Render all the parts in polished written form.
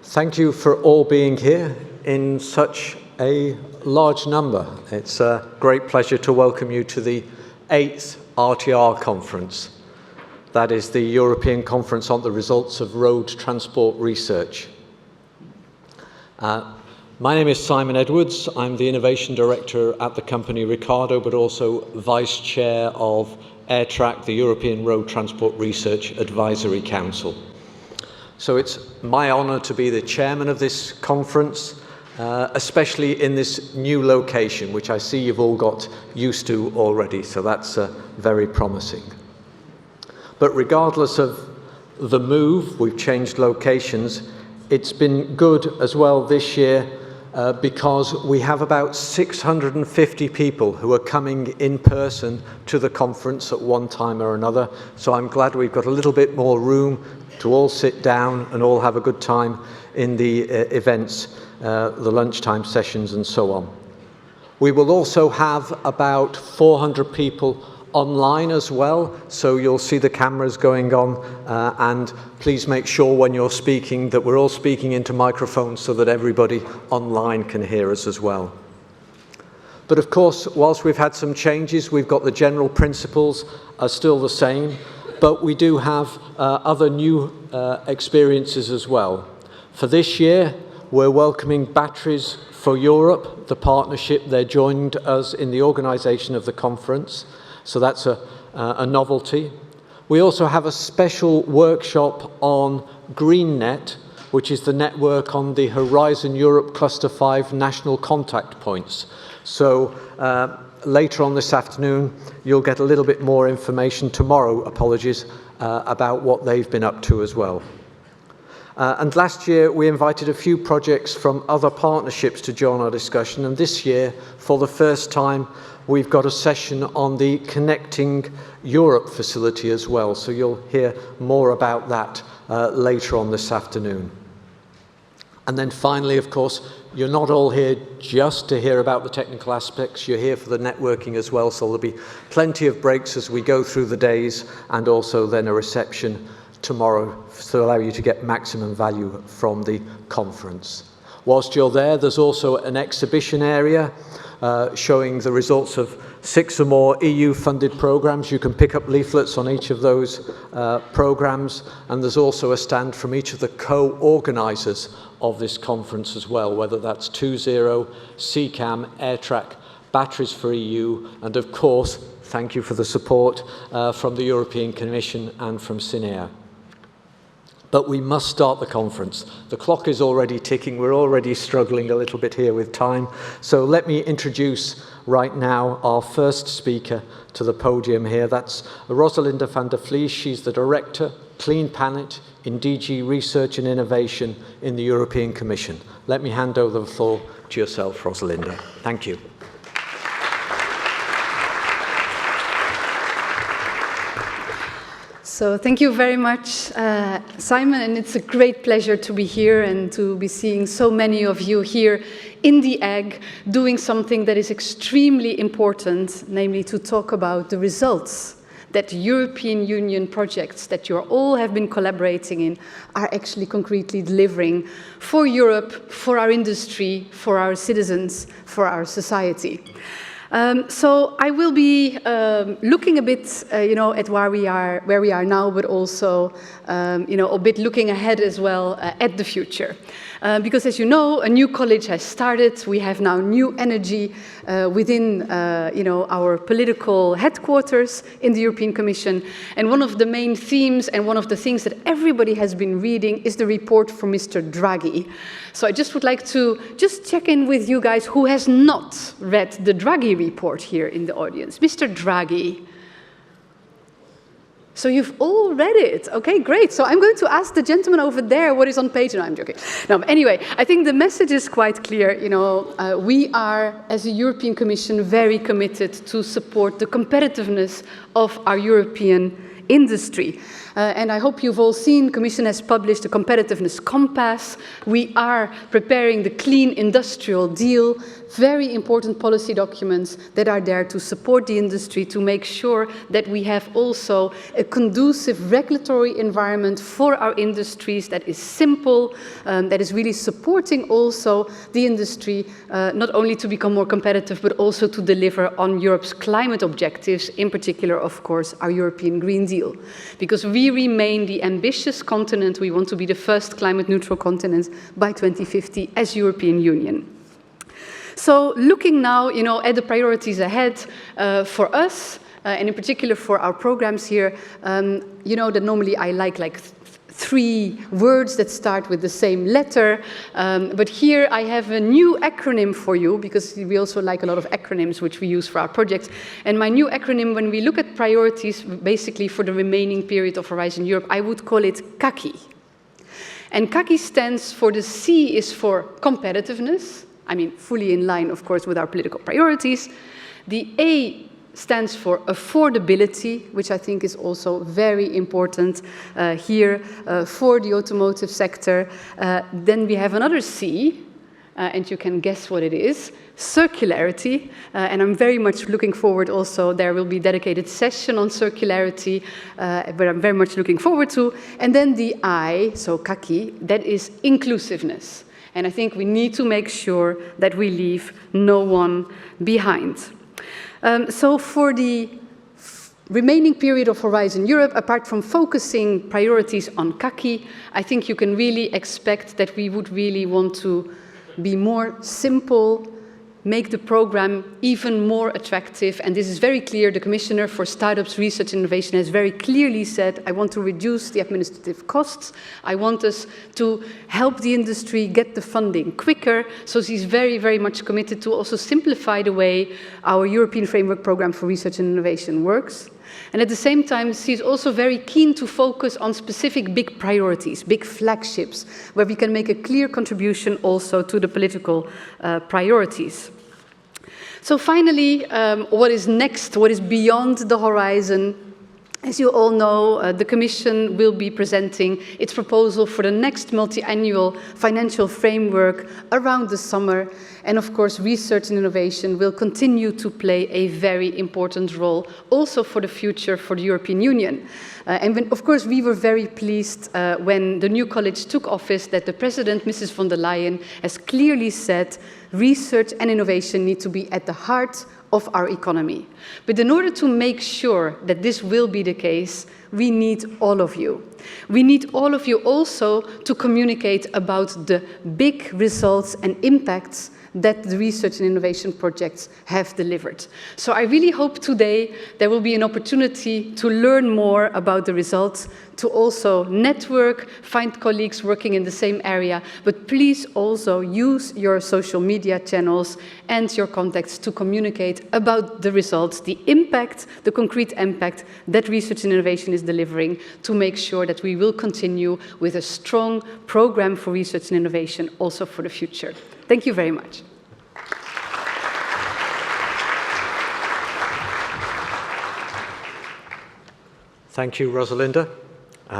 Thank you for all being here in such a large number. It's a great pleasure to welcome you to the 8th RTR conference. That is the European Conference on the Results of Road Transport Research. My name is Simon Edwards. I'm the Innovation Director at the company Ricardo, but also Vice Chair of ERTRAC, the European Road Transport Research Advisory Council. So it's my honour to be the chairman of this conference, especially in this new location, which I see you've all got used to already, so that's very promising. But regardless of the move, we've changed locations, it's been good as well this year because we have about 650 people who are coming in person to the conference at one time or another. So I'm glad we've got a little bit more room to all sit down and all have a good time in the events, the lunchtime sessions and so on. We will also have about 400 people online as well, so you'll see the cameras going on, and please make sure when you're speaking that we're all speaking into microphones so that everybody online can hear us as well. But of course, whilst we've had some changes, we've got the general principles are still the same, but we do have other new experiences as well. For this year, we're welcoming Batteries for Europe, the partnership. They joined us in the organisation of the conference. So that's a novelty. We also have a special workshop on GreenNet, which is the network on the Horizon Europe Cluster 5 national contact points. So later on this afternoon, you'll get a little bit more information tomorrow, apologies, about what they've been up to as well. And last year, we invited a few projects from other partnerships to join our discussion. And this year, for the first time, we've got a session on the Connecting Europe facility as well. So you'll hear more about that later on this afternoon. And then finally, of course, you're not all here just to hear about the technical aspects. You're here for the networking as well. So there'll be plenty of breaks as we go through the days, and also then a reception tomorrow to allow you to get maximum value from the conference. Whilst you're there, there's also an exhibition area showing the results of 6 or more EU-funded programs. You can pick up leaflets on each of those programs, and there's also a stand from each of the co-organisers of this conference as well, whether that's 2.0, CCAM, ERTRAC, Batteries for EU, and of course, thank you for the support from the European Commission and from CINEA. But we must start the conference. The clock is already ticking. We're already struggling a little bit here with time. So let me introduce right now our first speaker to the podium here. That's Rosalinde van der Vlies. She's the Director, Clean Planet in DG Research and Innovation in the European Commission. Let me hand over the floor to yourself, Rosalinde. Thank you. So thank you very much, Simon, and it's a great pleasure to be here and to be seeing so many of you here in the EG doing something that is extremely important, namely to talk about the results that European Union projects that you all have been collaborating in are actually concretely delivering for Europe, for our industry, for our citizens, for our society. So I will be looking a bit, at where we are now, but also, a bit looking ahead as well at the future. Because as you know, a new college has started. We have now new energy within, our political headquarters in the European Commission. And one of the main themes and one of the things that everybody has been reading is the report from Mr. Draghi. So I just would like to just check in with you guys who has not read the Draghi report here in the audience. Mr. Draghi. So you've all read it. Okay, great. So I'm going to ask the gentleman over there what is on page. No, I'm joking. No, but anyway, I think the message is quite clear. We are, as a European Commission, very committed to support the competitiveness of our European industry. And I hope you've all seen, Commission has published a competitiveness compass. We are preparing the Clean Industrial Deal very important policy documents that are there to support the industry, to make sure that we have also a conducive regulatory environment for our industries that is simple, that is really supporting also the industry, not only to become more competitive, but also to deliver on Europe's climate objectives, in particular, of course, our European Green Deal. Because we remain the ambitious continent, we want to be the first climate neutral continent by 2050 as European Union. So looking now, at the priorities ahead for us, and in particular for our programs here, that normally I like 3 words that start with the same letter, but here I have a new acronym for you, because we also like a lot of acronyms which we use for our projects. And my new acronym, when we look at priorities, basically for the remaining period of Horizon Europe, I would call it CACI. And CACI stands for, the C is for competitiveness, fully in line, of course, with our political priorities. The A stands for affordability, which I think is also very important here for the automotive sector. Then we have another C, and you can guess what it is, circularity, and I'm very much looking forward also, there will be a dedicated session on circularity, but I'm very much looking forward to. And then the I, so CACI, that is inclusiveness. And I think we need to make sure that we leave no one behind. So for the remaining period of Horizon Europe, apart from focusing priorities on CACI, I think you can really expect that we would really want to be more simple, make the program even more attractive. And this is very clear. The Commissioner for Startups, Research and Innovation has very clearly said, I want to reduce the administrative costs. I want us to help the industry get the funding quicker. So she's very, very much committed to also simplify the way our European Framework Program for Research and Innovation works. And at the same time, she's also very keen to focus on specific big priorities, big flagships, where we can make a clear contribution also to the political priorities. So finally, what is next? What is beyond the horizon? As you all know, the Commission will be presenting its proposal for the next multi-annual financial framework around the summer. And of course, research and innovation will continue to play a very important role also for the future for the European Union. Of course, we were very pleased when the new college took office that the President, Mrs. von der Leyen, has clearly said research and innovation need to be at the heart of our economy. But in order to make sure that this will be the case, we need all of you. We need all of you also to communicate about the big results and impacts that the research and innovation projects have delivered. So I really hope today there will be an opportunity to learn more about the results, to also network, find colleagues working in the same area, but please also use your social media channels and your contacts to communicate about the results, the impact, the concrete impact that research and innovation is delivering, to make sure that we will continue with a strong program for research and innovation also for the future. Thank you very much. Thank you, Rosalinde.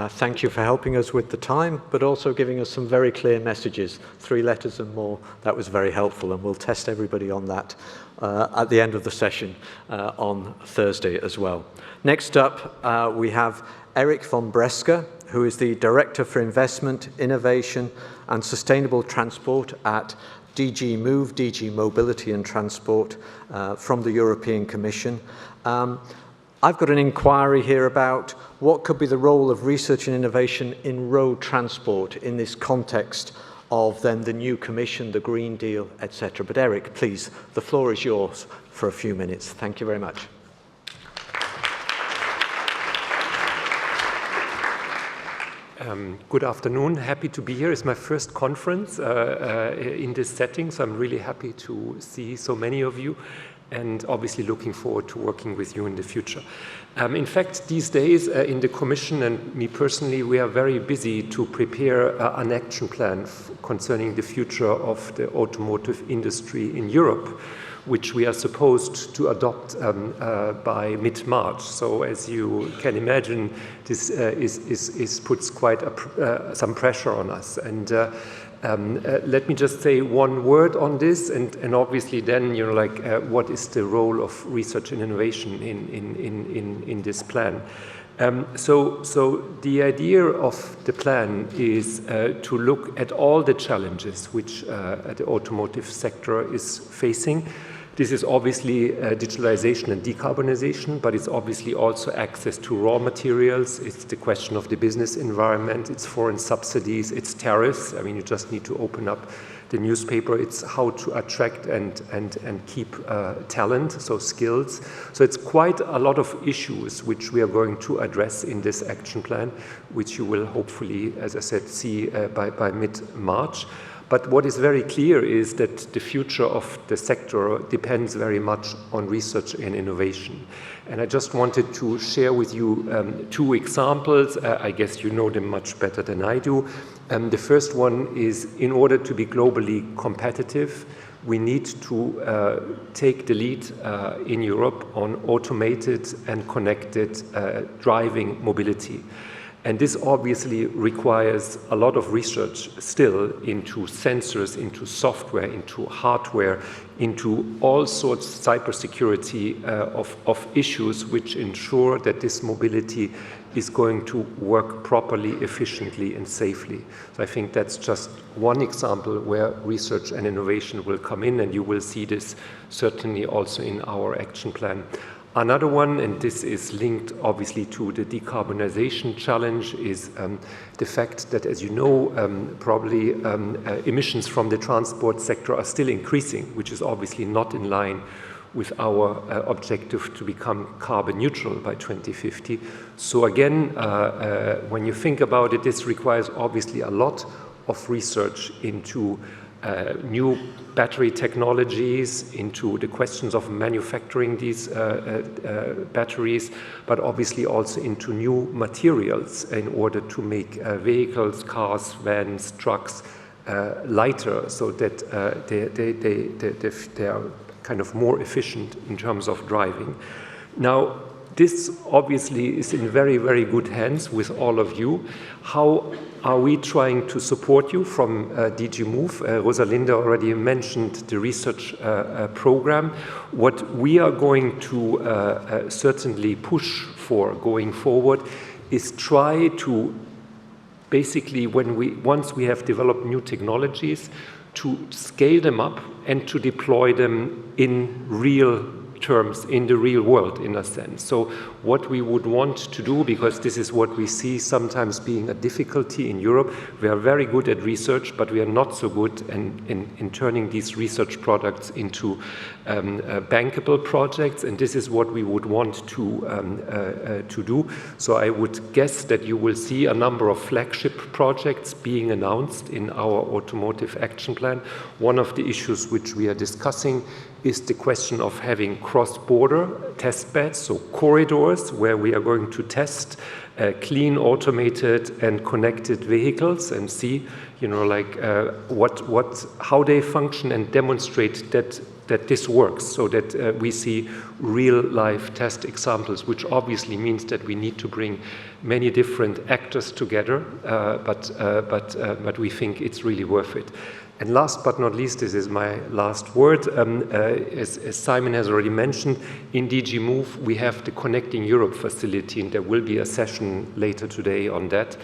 Thank you for helping us with the time, but also giving us some very clear messages, 3 letters and more. That was very helpful, and we'll test everybody on that at the end of the session on Thursday as well. Next up, we have Erik von Breska, who is the Director for Investment, Innovation and Sustainable Transport at DG Move, DG Mobility and Transport from the European Commission. I've got an inquiry here about what could be the role of research and innovation in road transport in this context of then the new Commission, the Green Deal, etc. But Erik, please, the floor is yours for a few minutes. Thank you very much. Good afternoon. Happy to be here. It's my first conference in this setting, so I'm really happy to see so many of you, and obviously looking forward to working with you in the future. In fact, these days in the Commission and me personally, we are very busy to prepare an action plan concerning the future of the automotive industry in Europe, which we are supposed to adopt by mid-March. So as you can imagine, this puts quite some pressure on us. And Let me just say one word on this, and obviously then, what is the role of research and innovation in this plan? So the idea of the plan is to look at all the challenges which the automotive sector is facing. This is obviously digitalization and decarbonization, but it's obviously also access to raw materials. It's the question of the business environment. It's foreign subsidies. It's tariffs. I mean, you just need to open up the newspaper. It's how to attract and keep talent, so skills. So it's quite a lot of issues which we are going to address in this action plan, which you will hopefully, as I said, see by mid-March. But what is very clear is that the future of the sector depends very much on research and innovation. And I just wanted to share with you two examples. I guess you know them much better than I do. The first one is, in order to be globally competitive, we need to take the lead in Europe on automated and connected driving mobility. And this obviously requires a lot of research still into sensors, into software, into hardware, into all sorts of cybersecurity of issues which ensure that this mobility is going to work properly, efficiently, and safely. So I think that's just one example where research and innovation will come in, and you will see this certainly also in our action plan. Another one, and this is linked obviously to the decarbonization challenge, is the fact that, as you know, probably emissions from the transport sector are still increasing, which is obviously not in line with our objective to become carbon neutral by 2050. So again, when you think about it, this requires obviously a lot of research into new battery technologies, into the questions of manufacturing these batteries, but obviously also into new materials in order to make vehicles, cars, vans, trucks lighter, so that they are kind of more efficient in terms of driving. Now, this obviously is in very, very good hands with all of you. How are we trying to support you from DG Move? Rosalinde already mentioned the research program. What we are going to certainly push for going forward is try to basically, once we have developed new technologies, to scale them up and to deploy them in real terms, in the real world, in a sense. So what we would want to do, because this is what we see sometimes being a difficulty in Europe, we are very good at research, but we are not so good in turning these research products into bankable projects, and this is what we would want to do. So I would guess that you will see a number of flagship projects being announced in our automotive action plan. One of the issues which we are discussing is the question of having cross-border test beds, so corridors where we are going to test clean, automated, and connected vehicles and see, how they function and demonstrate that this works, so that we see real-life test examples, which obviously means that we need to bring many different actors together, but we think it's really worth it. And last but not least, this is my last word, as Simon has already mentioned, in DG Move we have the Connecting Europe facility, and there will be a session later today on that.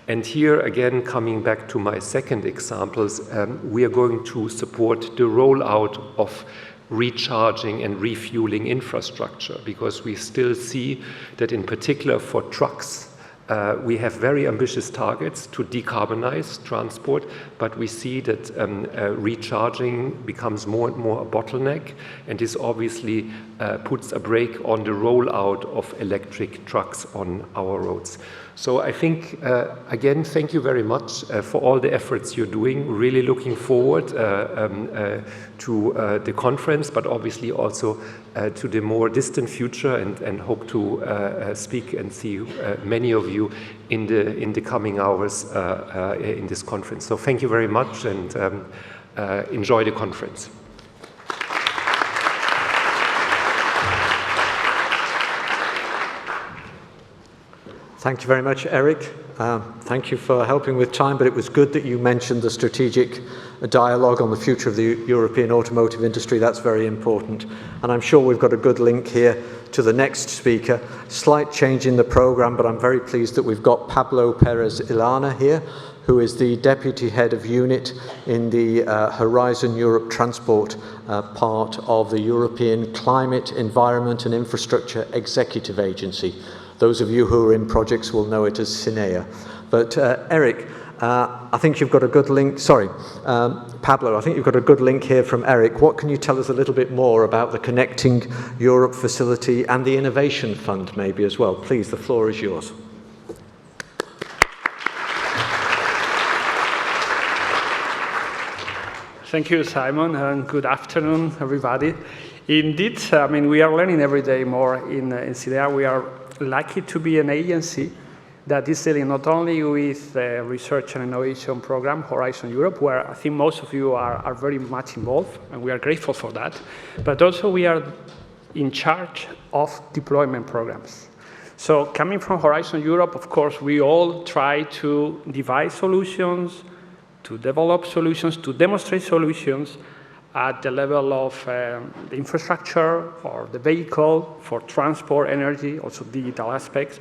And here again, coming back to my second examples, we are going to support the rollout of recharging and refueling infrastructure, because we still see that in particular for trucks, we have very ambitious targets to decarbonize transport, but we see that recharging becomes more and more a bottleneck, and this obviously puts a brake on the rollout of electric trucks on our roads. So I think, again, thank you very much for all the efforts you're doing. Really looking forward to the conference, but obviously also to the more distant future, and hope to speak and see many of you in the coming hours in this conference. So thank you very much, and enjoy the conference. Thank you very much, Erik. Thank you for helping with time, but it was good that you mentioned the strategic dialogue on the future of the European automotive industry. That's very important. And I'm sure we've got a good link here to the next speaker. Slight change in the program, but I'm very pleased that we've got Pablo Perez Ilana here, who is the Deputy Head of Unit in the Horizon Europe Transport part of the European Climate, Environment and Infrastructure Executive Agency. Those of you who are in projects will know it as CINEA. But Erik, I think you've got a good link. Sorry, Pablo, I think you've got a good link here from Erik. What can you tell us a little bit more about the Connecting Europe facility and the Innovation Fund maybe as well? Please, the floor is yours. Thank you, Simon, and good afternoon, everybody. Indeed, I mean, we are learning every day more in CINEA. We are lucky to be an agency that is dealing not only with the research and innovation program, Horizon Europe, where I think most of you are very much involved, and we are grateful for that, but also we are in charge of deployment programs. So coming from Horizon Europe, of course, we all try to devise solutions, to develop solutions, to demonstrate solutions at the level of the infrastructure or the vehicle for transport, energy, also digital aspects.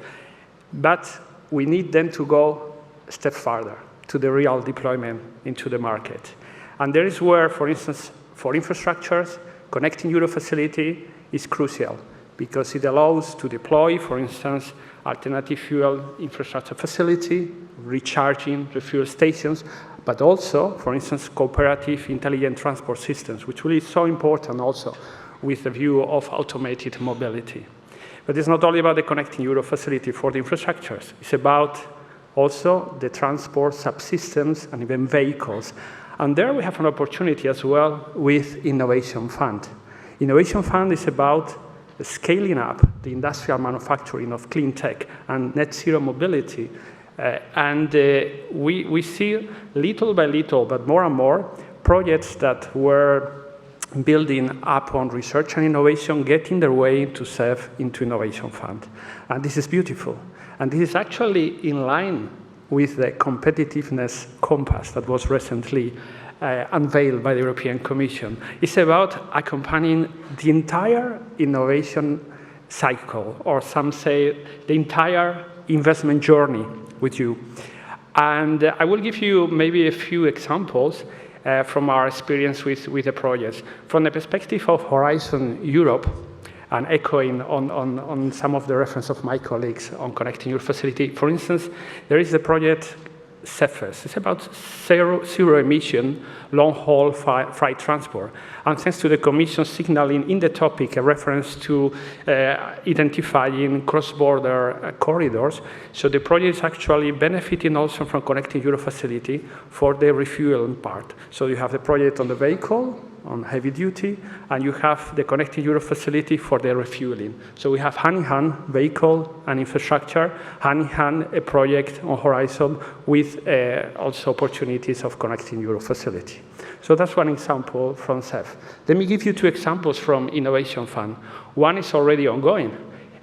But we need then to go a step further to the real deployment into the market. And there is where, for instance, for infrastructures, Connecting Europe facility is crucial because it allows to deploy, for instance, alternative fuel infrastructure facility, recharging refuel stations, but also, for instance, cooperative intelligent transport systems, which really is so important also with the view of automated mobility. But it's not only about the Connecting Europe facility for the infrastructures. It's about also the transport subsystems and even vehicles. And there we have an opportunity as well with Innovation Fund. Innovation Fund is about scaling up the industrial manufacturing of clean tech and net zero mobility. We see little by little, but more and more, projects that were building upon research and innovation, getting their way into CEF, into Innovation Fund. And this is beautiful. And this is actually in line with the competitiveness compass that was recently unveiled by the European Commission. It's about accompanying the entire innovation cycle, or some say the entire investment journey with you. And I will give you maybe a few examples from our experience with the projects. From the perspective of Horizon Europe, and echoing on some of the reference of my colleagues on Connecting Europe facility, for instance, there is the project CEFES. It's about zero emission long-haul freight transport. And thanks to the Commission signaling in the topic a reference to identifying cross-border corridors, so the project is actually benefiting also from Connecting Europe facility for the refueling part. So you have the project on the vehicle, on heavy duty, and you have the Connecting Europe facility for the refueling. So we have hand-in-hand vehicle and infrastructure, hand-in-hand a project on Horizon with also opportunities of Connecting Europe facility. So that's one example from CEF. Let me give you two examples from Innovation Fund. One is already ongoing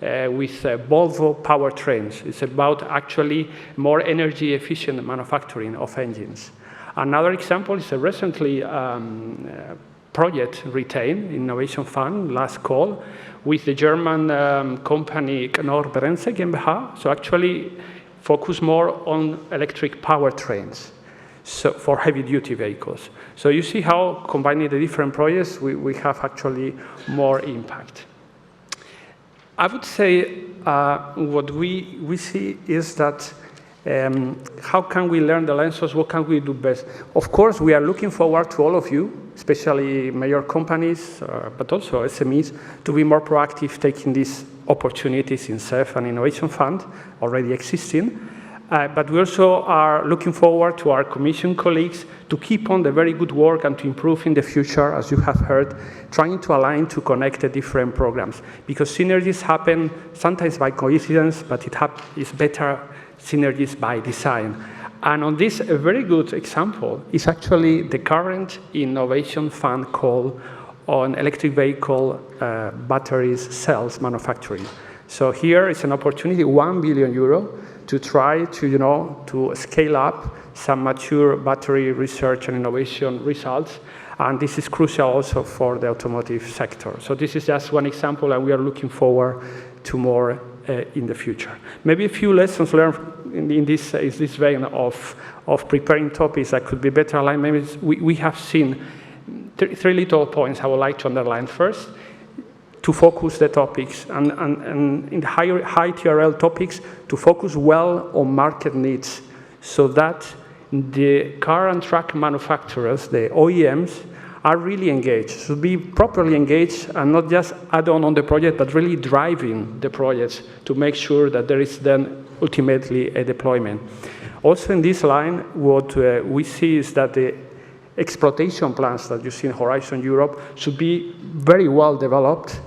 with Volvo powertrains. It's about actually more energy efficient manufacturing of engines. Another example is a recently project retained Innovation Fund, last call, with the German company Knorr-Bremse GmbH. So actually focus more on electric powertrains, so for heavy-duty vehicles. So you see how combining the different projects, we have actually more impact. I would say what we see is that how can we learn the lessons? What can we do best? Of course, we are looking forward to all of you, especially major companies, but also SMEs, to be more proactive, taking these opportunities in CEF and Innovation Fund already existing. But we also are looking forward to our Commission colleagues to keep on the very good work and to improve in the future, as you have heard, trying to align to connect the different programs. Because synergies happen sometimes by coincidence, but it's better synergies by design. And on this, a very good example is actually the current Innovation Fund call on electric vehicle batteries cells manufacturing. So here is an opportunity, €1 billion, to try to, to scale up some mature battery research and innovation results. And this is crucial also for the automotive sector. So this is just one example, and we are looking forward to more in the future. Maybe a few lessons learned in this vein of preparing topics that could be better aligned. Maybe we have seen three little points I would like to underline. First, to focus the topics, and in the high TRL topics, to focus well on market needs, so that the car and truck manufacturers, the OEMs, are really engaged, should be properly engaged and not just add on the project, but really driving the projects to make sure that there is then ultimately a deployment. Also in this line, what we see is that the exploitation plans that you see in Horizon Europe should be very well developed,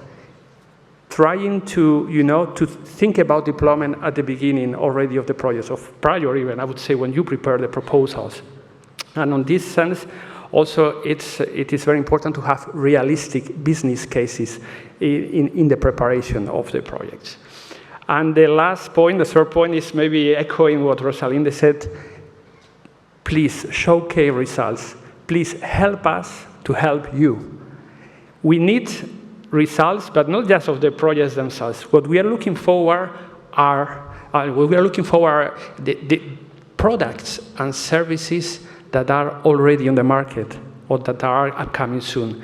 trying to, to think about deployment at the beginning already of the projects, of prior even, I would say, when you prepare the proposals. And on this sense, also, it is very important to have realistic business cases in the preparation of the projects. And the last point, the third point, is maybe echoing what Rosalinde said. Please showcase results. Please help us to help you. We need results, but not just of the projects themselves. What we are looking for are the products and services that are already on the market or that are upcoming soon,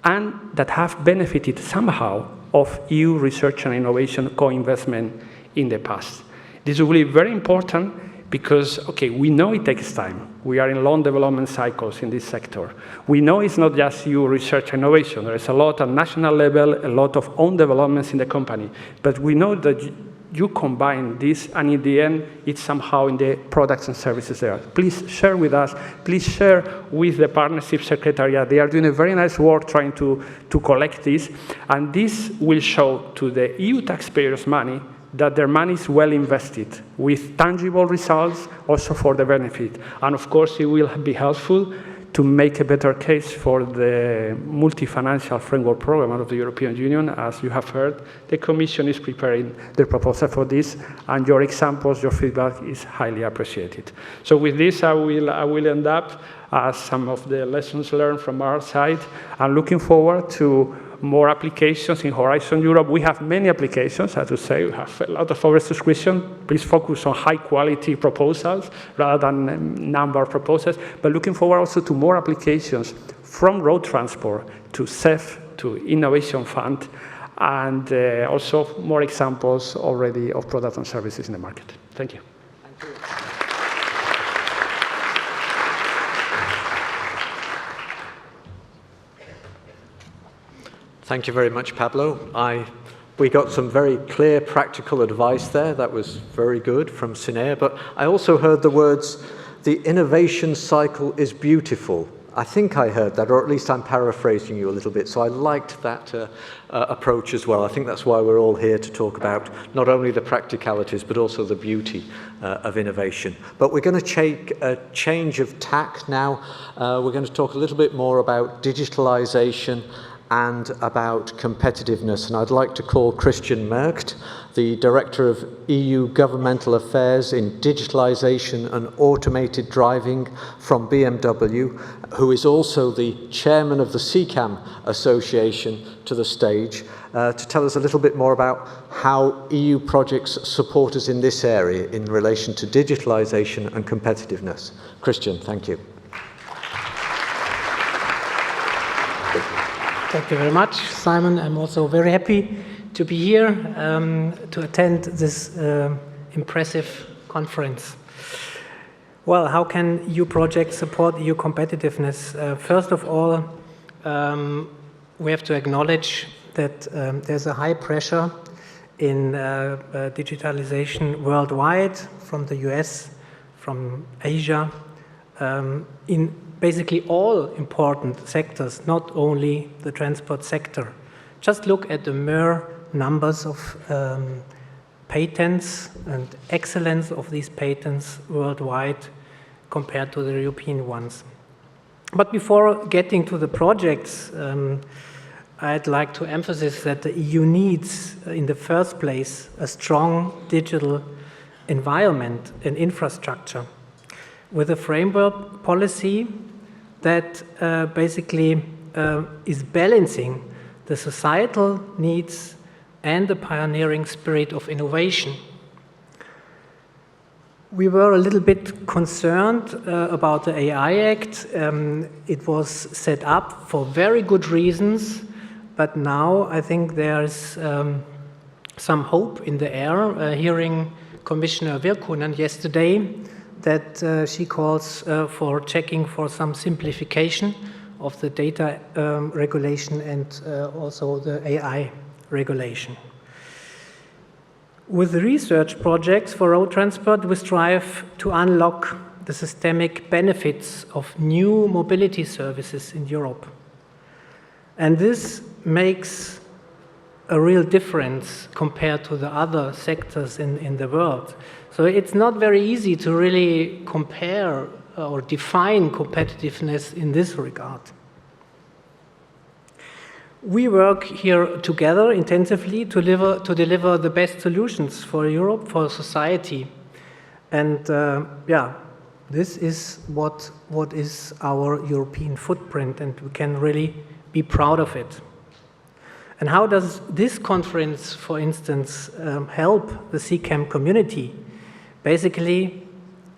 and that have benefited somehow of EU research and innovation co-investment in the past. This will be very important because, okay, we know it takes time. We are in long development cycles in this sector. We know it's not just EU research and innovation. There is a lot at national level, a lot of own developments in the company. But we know that you combine this, and in the end, it's somehow in the products and services there. Please share with us. Please share with the Partnership Secretariat. They are doing a very nice work trying to collect this. And this will show to the EU taxpayers' money that their money is well invested with tangible results also for the benefit. And of course, it will be helpful to make a better case for the multi-financial framework program of the European Union. As you have heard, the Commission is preparing the proposal for this, and your examples, your feedback is highly appreciated. So with this, I will end up some of the lessons learned from our side. I'm looking forward to more applications in Horizon Europe. We have many applications, as to say, we have a lot of oversubscription. Please focus on high quality proposals rather than number of proposals, but looking forward also to more applications from road transport to Saft to Innovation Fund, and also more examples already of products and services in the market. Thank you. Thank you. Thank you very much, Pablo. We got some very clear practical advice there. That was very good from CINEA. But I also heard the words, the innovation cycle is beautiful. I think I heard that, or at least I'm paraphrasing you a little bit. So I liked that approach as well. I think that's why we're all here, to talk about not only the practicalities, but also the beauty of innovation. But we're going to take a change of tack now. We're going to talk a little bit more about digitalization and about competitiveness. And I'd like to call Christian Merkt, the Director of EU Governmental Affairs in Digitalization and Automated Driving from BMW, who is also the Chairman of the CCAM Association, to the stage to tell us a little bit more about how EU projects support us in this area in relation to digitalization and competitiveness. Christian, thank you. Thank you very much, Simon. I'm also very happy to be here to attend this impressive conference. Well, how can EU projects support EU competitiveness? First of all, we have to acknowledge that there's a high pressure in digitalization worldwide, from the US, from Asia, in basically all important sectors, not only the transport sector. Just look at the mere numbers of patents and excellence of these patents worldwide compared to the European ones. But before getting to the projects, I'd like to emphasize that the EU needs, in the first place, a strong digital environment and infrastructure with a framework policy that basically is balancing the societal needs and the pioneering spirit of innovation. We were a little bit concerned about the AI Act. It was set up for very good reasons, but now I think there's some hope in the air. Hearing Commissioner Virkkunen yesterday, that she calls for checking for some simplification of the data regulation and also the AI regulation. With the research projects for road transport, we strive to unlock the systemic benefits of new mobility services in Europe. And this makes a real difference compared to the other sectors in the world. So it's not very easy to really compare or define competitiveness in this regard. We work here together intensively to deliver the best solutions for Europe, for society. And yeah, this is what is our European footprint, and we can really be proud of it. And how does this conference, for instance, help the CCAM community? Basically,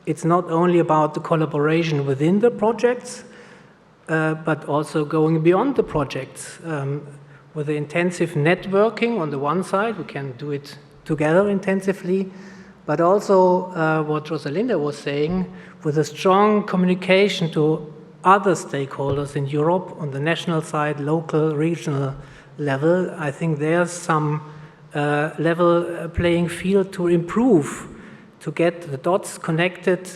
it's not only about the collaboration within the projects, but also going beyond the projects. With the intensive networking on the one side, we can do it together intensively, but also what Rosalinde was saying, with a strong communication to other stakeholders in Europe on the national side, local, regional level. I think there's some level playing field to improve, to get the dots connected,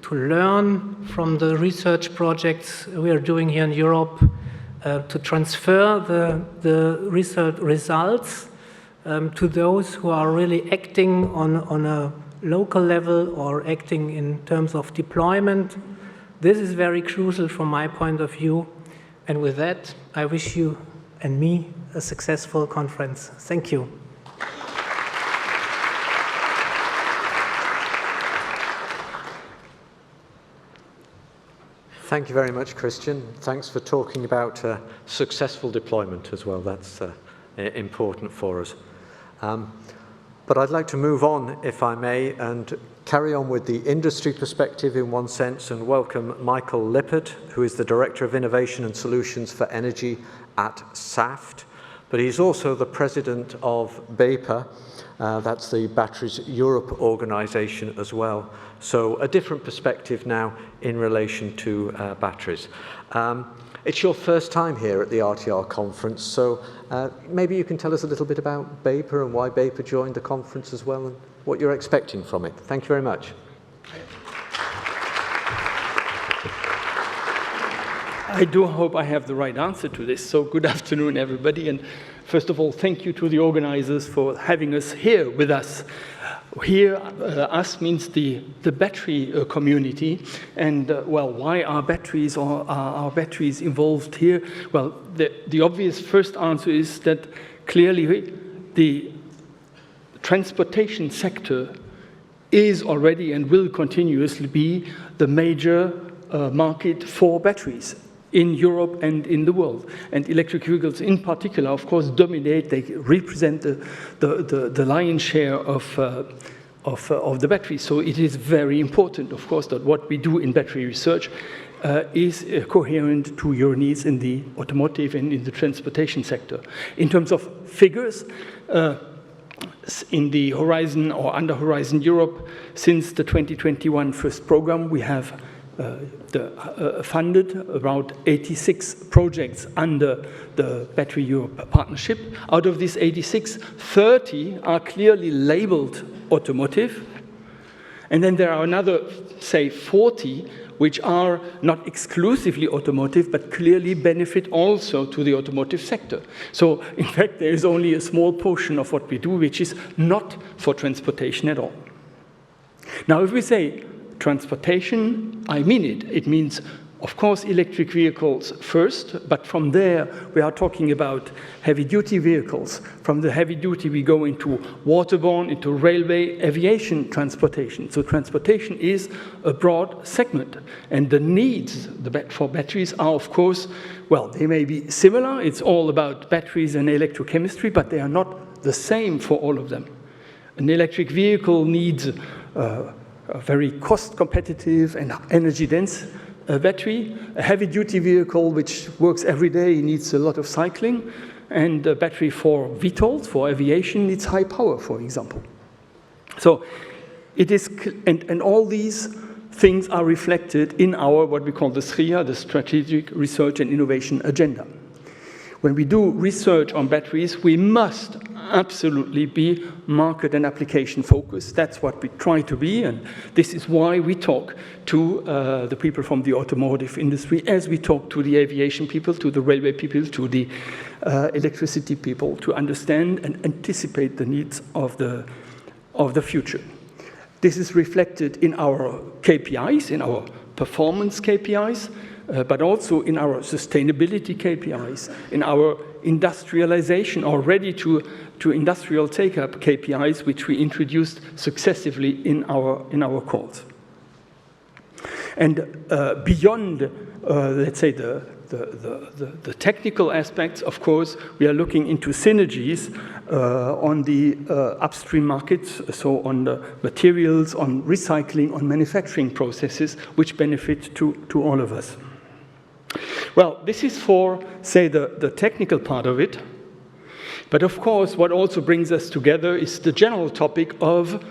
to learn from the research projects we are doing here in Europe, to transfer the research results to those who are really acting on a local level or acting in terms of deployment. This is very crucial from my point of view. And with that, I wish you and me a successful conference. Thank you. Thank you very much, Christian. Thanks for talking about successful deployment as well. That's important for us. But I'd like to move on, if I may, and carry on with the industry perspective in one sense and welcome Michael Lippert, who is the Director of Innovation and Solutions for Energy at Saft. But he's also the president of BEPA, that's the Batteries Europe organization as well. So a different perspective now in relation to batteries. It's your first time here at the RTR conference, so maybe you can tell us a little bit about BEPA and why BEPA joined the conference as well and what you're expecting from it. Thank you very much. I do hope I have the right answer to this. So good afternoon, everybody. And first of all, thank you to the organizers for having us here with us. Here, us means the battery community. And, well, why are batteries or are our batteries involved here? Well, the obvious first answer is that clearly the transportation sector is already and will continuously be the major market for batteries in Europe and in the world. And electric vehicles in particular, of course, dominate. They represent the lion's share of the batteries. So it is very important, of course, that what we do in battery research is coherent to your needs in the automotive and in the transportation sector. In terms of figures, in the Horizon or under Horizon Europe, since the 2021 first program, we have funded about 86 projects under the Battery Europe partnership. Out of these 86, 30 are clearly labeled automotive. And then there are another, say, 40, which are not exclusively automotive, but clearly benefit also to the automotive sector. So, in fact, there is only a small portion of what we do, which is not for transportation at all. Now, if we say transportation, I mean it. It means Of course, electric vehicles first, but from there we are talking about heavy-duty vehicles. From the heavy-duty we go into waterborne, into railway, aviation transportation. So transportation is a broad segment. And the needs for batteries are, of course, well, they may be similar. It's all about batteries and electrochemistry, but they are not the same for all of them. An electric vehicle needs a very cost-competitive and energy-dense battery. A heavy-duty vehicle which works every day needs a lot of cycling, and a battery for VTOLs, for aviation, needs high power, for example. So it is, and all these things are reflected in our, what we call the SRIA, the Strategic Research and Innovation Agenda. When we do research on batteries, we must absolutely be market and application focused. That's what we try to be, and this is why we talk to the people from the automotive industry, as we talk to the aviation people, to the railway people, to the electricity people, to understand and anticipate the needs of the future. This is reflected in our KPIs, in our performance KPIs, but also in our sustainability KPIs, in our industrialization or ready to industrial take-up KPIs, which we introduced successively in our calls. And beyond, let's say, the technical aspects, of course, we are looking into synergies on the upstream markets, so on the materials, on recycling, on manufacturing processes, which benefit to all of us. Well, this is for, say, the technical part of it. But of course, what also brings us together is the general topic of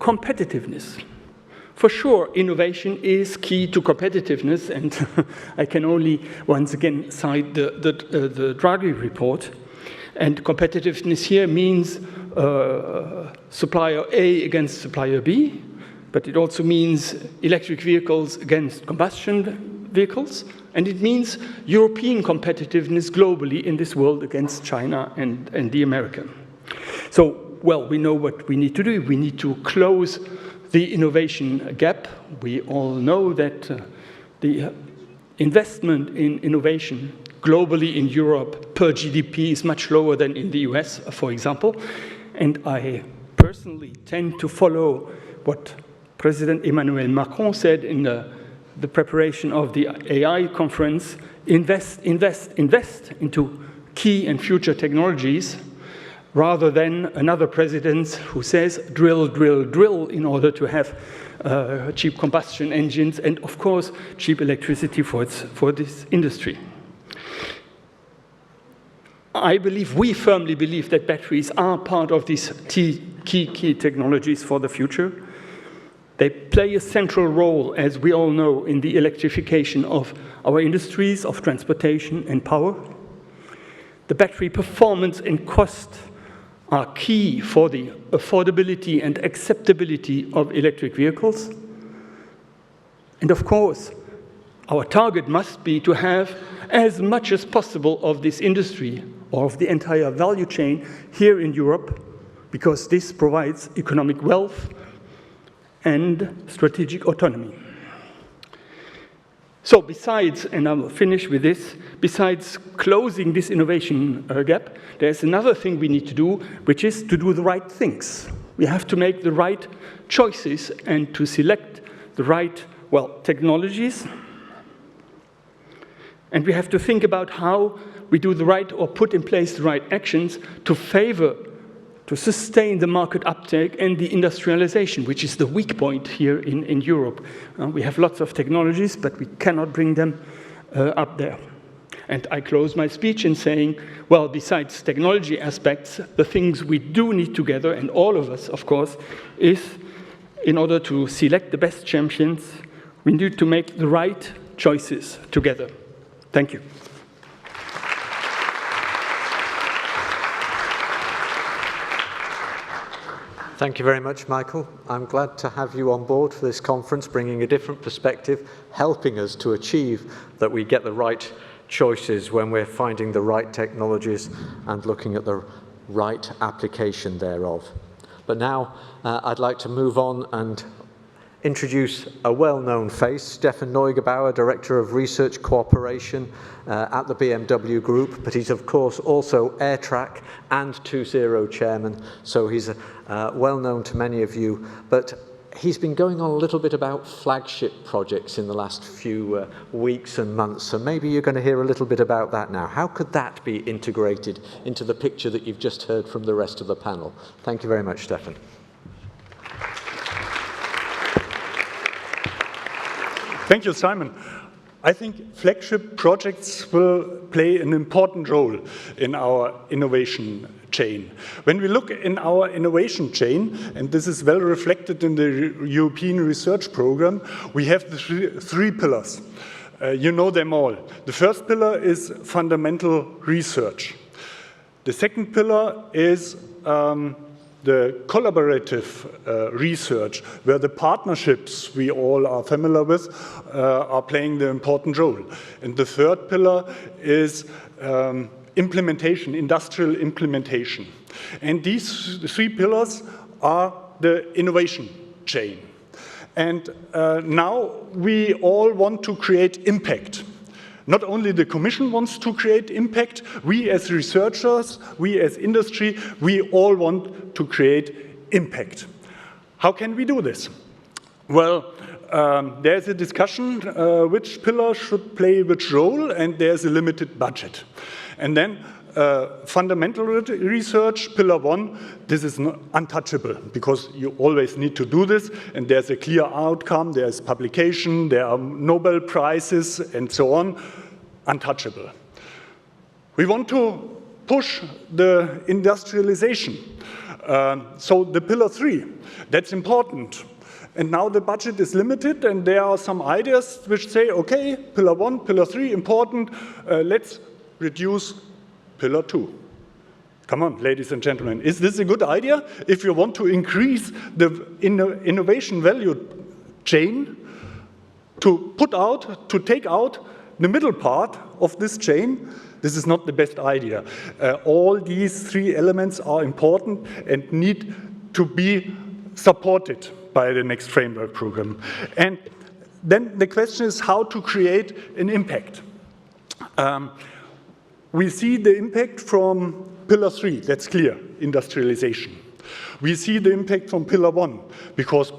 competitiveness. For sure, innovation is key to competitiveness, and I can only once again cite the Draghi report. And competitiveness here means supplier A against supplier B, but it also means electric vehicles against combustion vehicles, and it means European competitiveness globally in this world against China and the American. So, well, we know what we need to do. We need to close the innovation gap. We all know that the investment in innovation globally in Europe per GDP is much lower than in the US, for example. And I personally tend to follow what President Emmanuel Macron said in the preparation of the AI conference: invest into key and future technologies, rather than another president who says drill, drill, drill in order to have cheap combustion engines and, of course, cheap electricity for this industry. We firmly believe that batteries are part of these key technologies for the future. They play a central role, as we all know, in the electrification of our industries, of transportation and power. The battery performance and cost are key for the affordability and acceptability of electric vehicles. And of course, our target must be to have as much as possible of this industry or of the entire value chain here in Europe, because this provides economic wealth and strategic autonomy. So besides, and I will finish with this, besides closing this innovation gap, there's another thing we need to do, which is to do the right things. We have to make the right choices and to select the right, technologies. And we have to think about how we do the right or put in place the right actions to sustain the market uptake and the industrialization, which is the weak point here in Europe. We have lots of technologies, but we cannot bring them up there. And I close my speech in saying, well, besides technology aspects, the things we do need together, and all of us, of course, is in order to select the best champions, we need to make the right choices together. Thank you. Thank you very much, Michael. I'm glad to have you on board for this conference, bringing a different perspective, helping us to achieve that we get the right choices when we're finding the right technologies and looking at the right application thereof. But now I'd like to move on and introduce a well-known face, Stephan Neugebauer, Director of Research Cooperation at the BMW Group, but he's of course also ERTRAC and 2.0 Chairman, so he's well known to many of you. But he's been going on a little bit about flagship projects in the last few weeks and months, so maybe you're going to hear a little bit about that now. How could that be integrated into the picture that you've just heard from the rest of the panel? Thank you very much, Stephan. Thank you, Simon. I think flagship projects will play an important role in our innovation chain. When we look in our innovation chain, and this is well reflected in the European research program, we have the three pillars. You know them all. The first pillar is fundamental research. The second pillar is the collaborative research, where the partnerships we all are familiar with are playing the important role. And the third pillar is implementation, industrial implementation. And these three pillars are the innovation chain. And now we all want to create impact. Not only the Commission wants to create impact, we as researchers, we as industry, we all want to create impact. How can we do this? Well, there's a discussion which pillar should play which role, and there's a limited budget. And then fundamental research, pillar one, this is not untouchable because you always need to do this, and there's a clear outcome, there's publication, there are Nobel Prizes, and so on, untouchable. We want to push the industrialization. So the pillar three, that's important. And now the budget is limited, and there are some ideas which say, okay, pillar one, pillar three, important, let's reduce pillar two. Come on, ladies and gentlemen, is this a good idea? If you want to increase the innovation value chain, to take out the middle part of this chain, this is not the best idea. All these three elements are important and need to be supported by the next framework program. And then the question is how to create an impact. We see the impact from pillar three, that's clear, industrialization. We see the impact from pillar one, because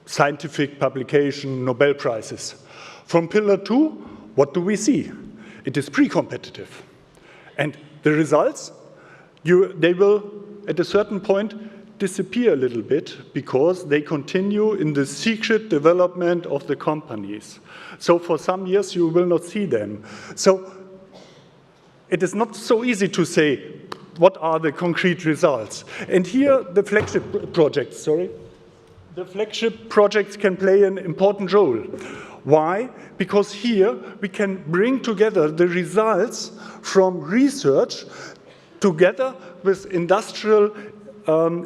scientific publication, Nobel Prizes. From pillar two, what do we see? It is pre-competitive. And the results, they will, at a certain point, disappear a little bit because they continue in the secret development of the companies. So for some years, you will not see them. So it is not so easy to say what are the concrete results. And here, the flagship projects, the flagship projects can play an important role. Why? Because here we can bring together the results from research together with industrial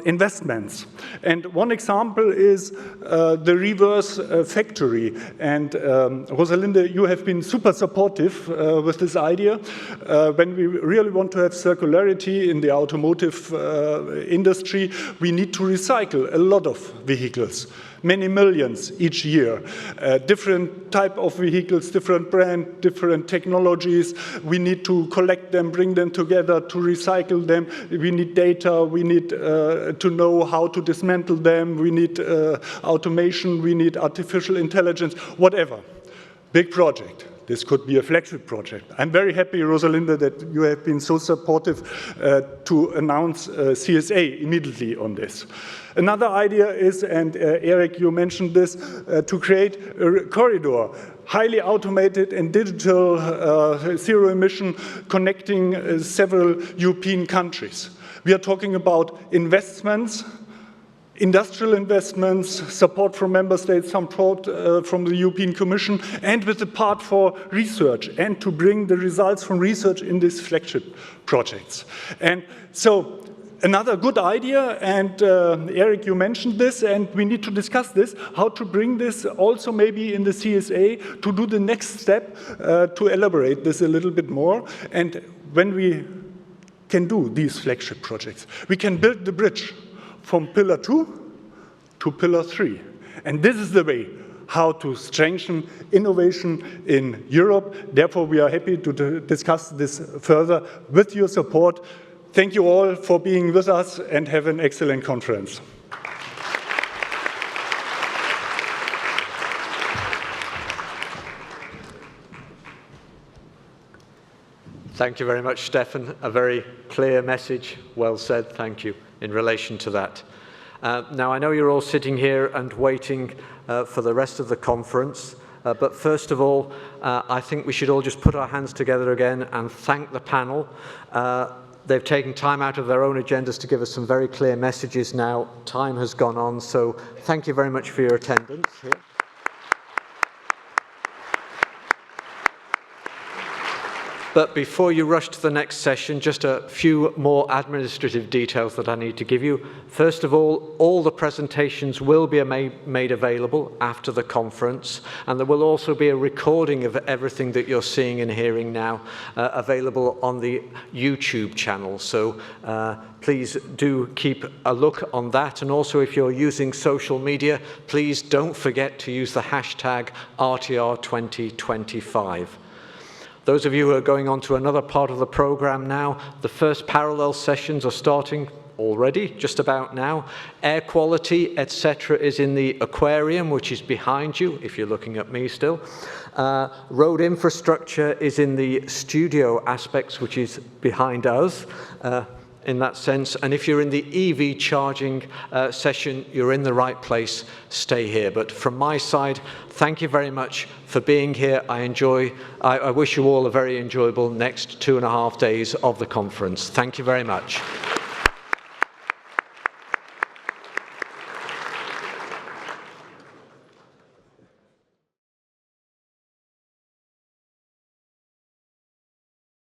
investments. And one example is the reverse factory. And Rosalinde, you have been super supportive with this idea. When we really want to have circularity in the automotive industry, we need to recycle a lot of vehicles. Many millions each year. Different type of vehicles, different brand, different technologies. We need to collect them, bring them together, to recycle them. We need data, we need to know how to dismantle them. We need automation, we need artificial intelligence, whatever. Big project. This could be a flagship project. I'm very happy, Rosalinde, that you have been so supportive to announce CSA immediately on this. Another idea is, and Erik, you mentioned this, to create a corridor, highly automated and digital, zero emission, connecting several European countries. We are talking about investments, industrial investments, support from member states, support from the European Commission, and with the part for research, and to bring the results from research in these flagship projects. And so, another good idea, and Erik, you mentioned this, and we need to discuss this, how to bring this also maybe in the CSA to do the next step to elaborate this a little bit more. And when we can do these flagship projects, we can build the bridge from pillar 2 to pillar 3. And this is the way how to strengthen innovation in Europe. Therefore, we are happy to discuss this further with your support. Thank you all for being with us and have an excellent conference. Thank you very much, Stephan. A very clear message. Well said. Thank you in relation to that. Now, I know you're all sitting here and waiting for the rest of the conference, but first of all, I think we should all just put our hands together again and thank the panel. They've taken time out of their own agendas to give us some very clear messages now. Time has gone on, so thank you very much for your attendance here. But before you rush to the next session, just a few more administrative details that I need to give you. First of all the presentations will be made available after the conference, and there will also be a recording of everything that you're seeing and hearing now available on the YouTube channel. So please do keep a look on that. And also, if you're using social media, please don't forget to use the hashtag RTR2025. Those of you who are going on to another part of the program now, the first parallel sessions are starting already, just about now. Air quality, etc., is in the aquarium, which is behind you, if you're looking at me still. Road infrastructure is in the studio aspects, which is behind us. In that sense, and if you're in the EV charging session, you're in the right place, stay here. But from my side, thank you very much for being here. I wish you all a very enjoyable next 2.5 days of the conference. Thank you very much.